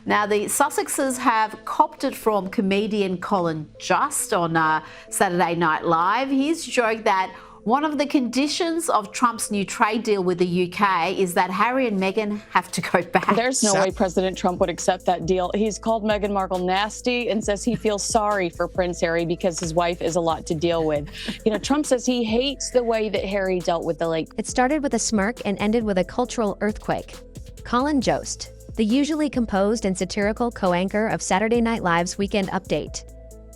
Now, the Sussexes have copped it from comedian Colin Jost on Saturday Night Live. He's joked that one of the conditions of Trump's new trade deal with the UK is that Harry and Meghan have to go back. There's no way President Trump would accept that deal. He's called Meghan Markle nasty and says he feels sorry for Prince Harry because his wife is a lot to deal with. Trump says he hates the way that Harry dealt with the lake. It started with a smirk and ended with a cultural earthquake. Colin Jost, the usually composed and satirical co-anchor of Saturday Night Live's Weekend Update,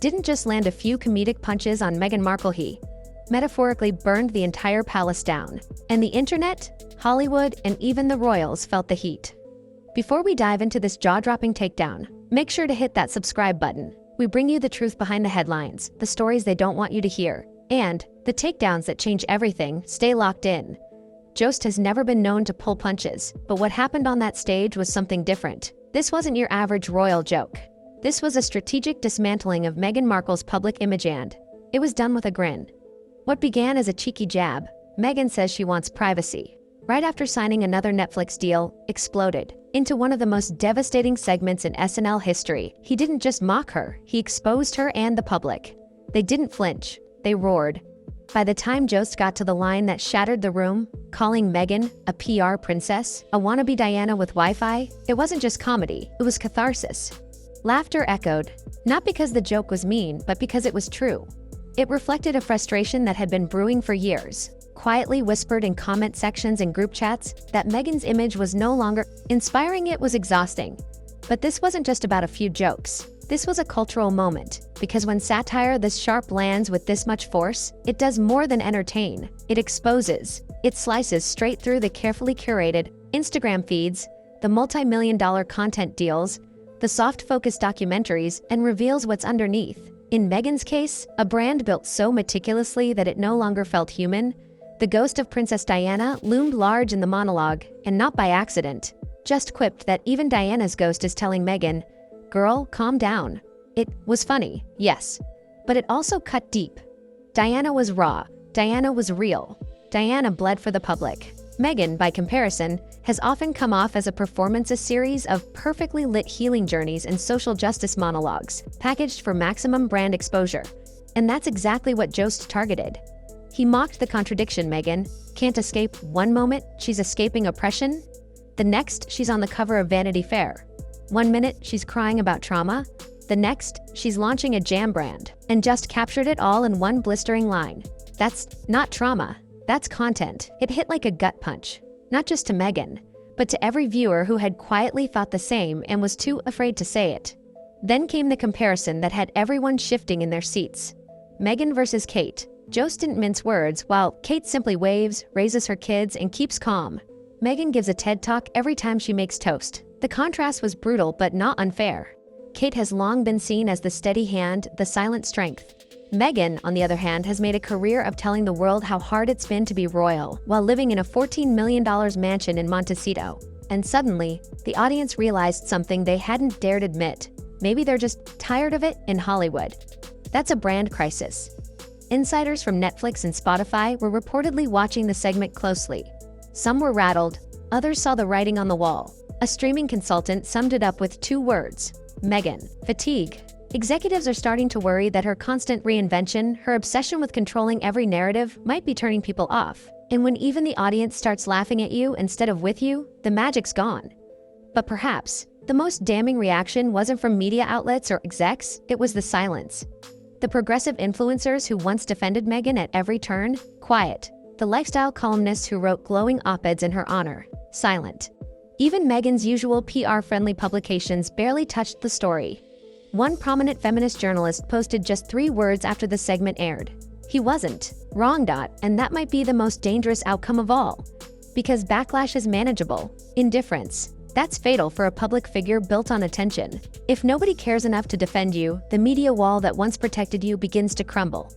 didn't just land a few comedic punches on Meghan Markle, he metaphorically burned the entire palace down. And the internet, Hollywood, and even the royals felt the heat. Before we dive into this jaw-dropping takedown, make sure to hit that subscribe button. We bring you the truth behind the headlines, the stories they don't want you to hear, and the takedowns that change everything. Stay locked in. Jost has never been known to pull punches, but what happened on that stage was something different. This wasn't your average royal joke. This was a strategic dismantling of Meghan Markle's public image, and it was done with a grin. What began as a cheeky jab, Meghan says she wants privacy, right after signing another Netflix deal, exploded into one of the most devastating segments in SNL history. He didn't just mock her, he exposed her and the public. They didn't flinch, they roared. By the time Jost got to the line that shattered the room, calling Meghan a PR princess, a wannabe Diana with Wi-Fi, it wasn't just comedy, it was catharsis. Laughter echoed, not because the joke was mean, but because it was true. It reflected a frustration that had been brewing for years, quietly whispered in comment sections and group chats that Meghan's image was no longer inspiring. It was exhausting. But this wasn't just about a few jokes. This was a cultural moment, because when satire this sharp lands with this much force, it does more than entertain. It exposes. It slices straight through the carefully curated Instagram feeds, the multi-million-dollar content deals, the soft-focused documentaries, and reveals what's underneath. In Meghan's case, a brand built so meticulously that it no longer felt human, the ghost of Princess Diana loomed large in the monologue, and not by accident. Just quipped that even Diana's ghost is telling Meghan, "Girl, calm down." It was funny, yes, but it also cut deep. Diana was raw. Diana was real. Diana bled for the public. Meghan, by comparison, has often come off as a performance, a series of perfectly lit healing journeys and social justice monologues, packaged for maximum brand exposure. And that's exactly what Jost targeted. He mocked the contradiction. Meghan can't escape. One moment, she's escaping oppression. The next, she's on the cover of Vanity Fair. One minute, she's crying about trauma. The next, she's launching a jam brand. And Just captured it all in one blistering line. That's not trauma. That's content. It hit like a gut punch, not just to Meghan, but to every viewer who had quietly thought the same and was too afraid to say it. Then came the comparison that had everyone shifting in their seats. Meghan versus Kate. Jost didn't mince words. While Kate simply waves, raises her kids, and keeps calm, Meghan gives a TED Talk every time she makes toast. The contrast was brutal but not unfair. Kate has long been seen as the steady hand, the silent strength. Meghan, on the other hand, has made a career of telling the world how hard it's been to be royal while living in a $14 million mansion in Montecito. And suddenly, the audience realized something they hadn't dared admit. Maybe they're just tired of it in Hollywood. That's a brand crisis. Insiders from Netflix and Spotify were reportedly watching the segment closely. Some were rattled, others saw the writing on the wall. A streaming consultant summed it up with 2 words: Meghan Fatigue. Executives are starting to worry that her constant reinvention, her obsession with controlling every narrative, might be turning people off. And when even the audience starts laughing at you instead of with you, the magic's gone. But perhaps the most damning reaction wasn't from media outlets or execs, it was the silence. The progressive influencers who once defended Meghan at every turn, quiet. The lifestyle columnists who wrote glowing op-eds in her honor, silent. Even Meghan's usual PR-friendly publications barely touched the story. One prominent feminist journalist posted just 3 words after the segment aired. He wasn't wrong. And that might be the most dangerous outcome of all. Because backlash is manageable. Indifference, that's fatal for a public figure built on attention. If nobody cares enough to defend you, the media wall that once protected you begins to crumble.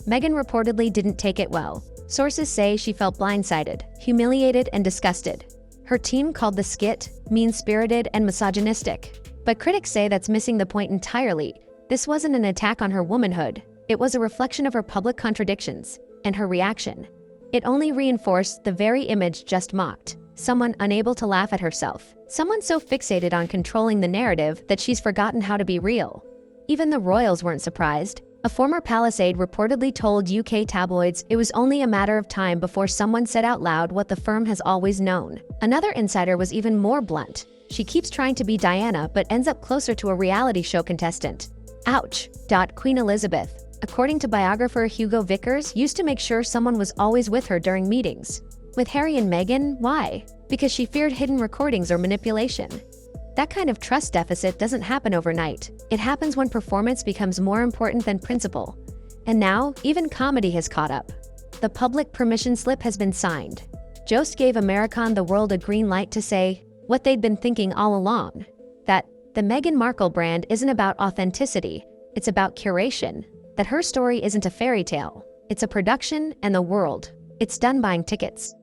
Meghan reportedly didn't take it well. Sources say she felt blindsided, humiliated, and disgusted. Her team called the skit mean-spirited and misogynistic. But critics say that's missing the point entirely. This wasn't an attack on her womanhood. It was a reflection of her public contradictions, and her reaction. It only reinforced the very image just mocked. someone unable to laugh at herself, someone so fixated on controlling the narrative that she's forgotten how to be real. Even the royals weren't surprised. A former palace aide reportedly told UK tabloids it was only a matter of time before someone said out loud what the firm has always known. Another insider was even more blunt. She keeps trying to be Diana but ends up closer to a reality show contestant. Ouch. Queen Elizabeth, according to biographer Hugo Vickers, used to make sure someone was always with her during meetings. With Harry and Meghan, why? Because she feared hidden recordings or manipulation. That kind of trust deficit doesn't happen overnight. It happens when performance becomes more important than principle. And now, even comedy has caught up. The public permission slip has been signed. Jost gave American the World a green light to say what they'd been thinking all along. That the Meghan Markle brand isn't about authenticity, it's about curation. That her story isn't a fairy tale. It's a production and the world. It's done buying tickets.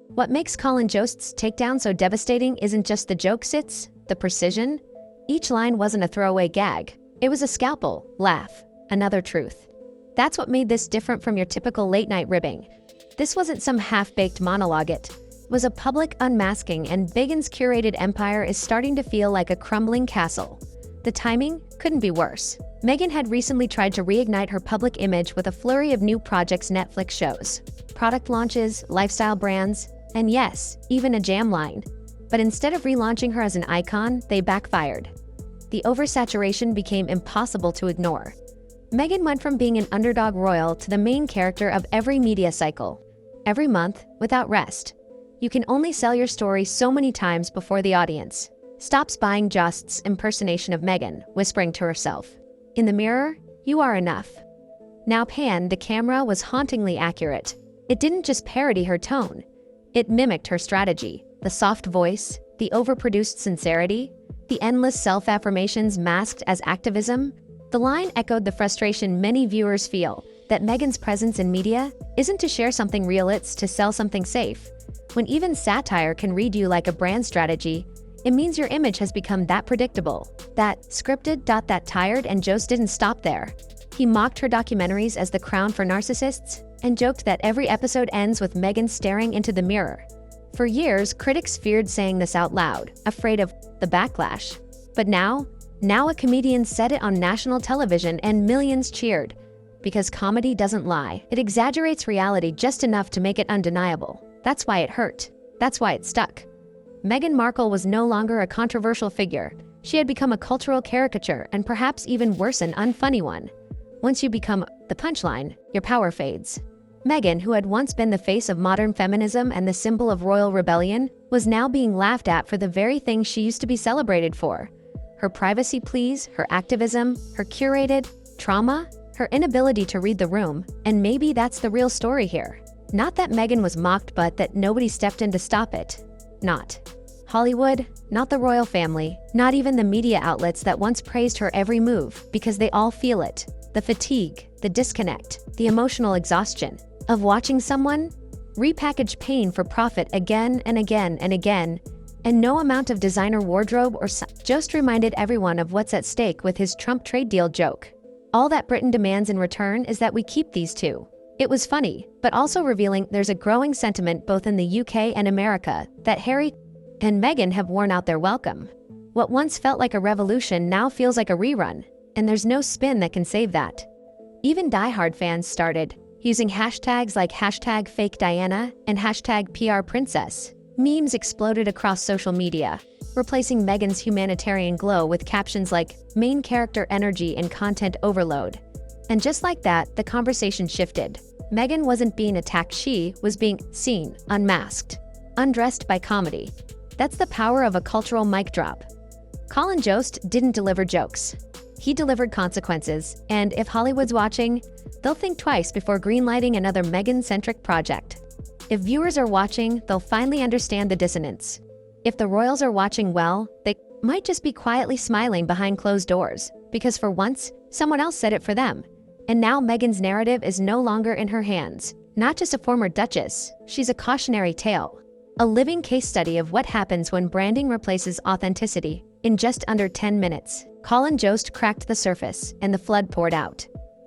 What makes Colin Jost's takedown so devastating isn't just the jokes, it's the precision. Each line wasn't a throwaway gag. It was a scalpel, laugh, another truth. That's what made this different from your typical late-night ribbing. This wasn't some half-baked monologue, it was a public unmasking, and Meghan's curated empire is starting to feel like a crumbling castle. The timing couldn't be worse. Meghan had recently tried to reignite her public image with a flurry of new projects, Netflix shows, product launches, lifestyle brands, and yes, even a jam line. But instead of relaunching her as an icon, they backfired. The oversaturation became impossible to ignore. Meghan went from being an underdog royal to the main character of every media cycle. Every month, without rest. You can only sell your story so many times before the audience stops buying Jost's impersonation of Meghan, whispering to herself, "In the mirror, you are enough." Now pan, the camera was hauntingly accurate. It didn't just parody her tone. It mimicked her strategy. The soft voice, the overproduced sincerity, the endless self-affirmations masked as activism. The line echoed the frustration many viewers feel, that Meghan's presence in media isn't to share something real, it's to sell something safe. When even satire can read you like a brand strategy, it means your image has become that predictable, that scripted. That tired, and Jost didn't stop there. He mocked her documentaries as the crown for narcissists and joked that every episode ends with Meghan staring into the mirror. For years, critics feared saying this out loud, afraid of the backlash. But now a comedian said it on national television and millions cheered. Because comedy doesn't lie. It exaggerates reality just enough to make it undeniable. That's why it hurt. That's why it stuck. Meghan Markle was no longer a controversial figure. She had become a cultural caricature, and perhaps even worse, an unfunny one. Once you become the punchline, your power fades. Meghan, who had once been the face of modern feminism and the symbol of royal rebellion, was now being laughed at for the very thing she used to be celebrated for. Her privacy pleas, her activism, her curated trauma, her inability to read the room. And maybe that's the real story here. Not that Meghan was mocked, but that nobody stepped in to stop it. Not Hollywood, not the royal family, not even the media outlets that once praised her every move, because they all feel it. The fatigue, the disconnect, the emotional exhaustion of watching someone repackage pain for profit again and again and again, and no amount of designer wardrobe or Jost reminded everyone of what's at stake with his Trump trade deal joke. All that Britain demands in return is that we keep these two. It was funny, but also revealing there's a growing sentiment both in the UK and America that Harry and Meghan have worn out their welcome. What once felt like a revolution now feels like a rerun, and there's no spin that can save that. Even diehard fans started using hashtags like #FakeDiana and #PRPrincess. Memes exploded across social media, replacing Meghan's humanitarian glow with captions like "main character energy and content overload." And just like that, the conversation shifted. Meghan wasn't being attacked, she was being seen, unmasked, undressed by comedy. That's the power of a cultural mic drop. Colin Jost didn't deliver jokes. He delivered consequences, and if Hollywood's watching, they'll think twice before greenlighting another Meghan-centric project. If viewers are watching, they'll finally understand the dissonance. If the royals are watching, well, they might just be quietly smiling behind closed doors, because for once, someone else said it for them. And now Meghan's narrative is no longer in her hands. Not just a former duchess, she's a cautionary tale. A living case study of what happens when branding replaces authenticity. In just under 10 minutes, Colin Jost cracked the surface, and the flood poured out.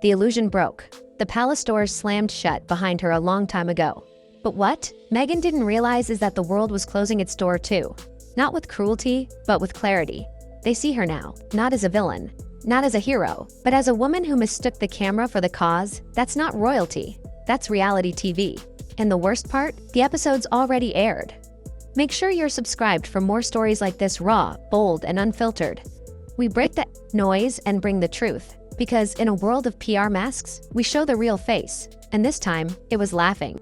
The illusion broke. The palace doors slammed shut behind her a long time ago. But what Meghan didn't realize is that the world was closing its door too. Not with cruelty, but with clarity. They see her now, not as a villain, not as a hero, but as a woman who mistook the camera for the cause. That's not royalty. That's reality TV. And the worst part? The episode's already aired. Make sure you're subscribed for more stories like this, raw, bold, and unfiltered. We break the noise and bring the truth. Because in a world of PR masks, we show the real face. And this time, it was laughing.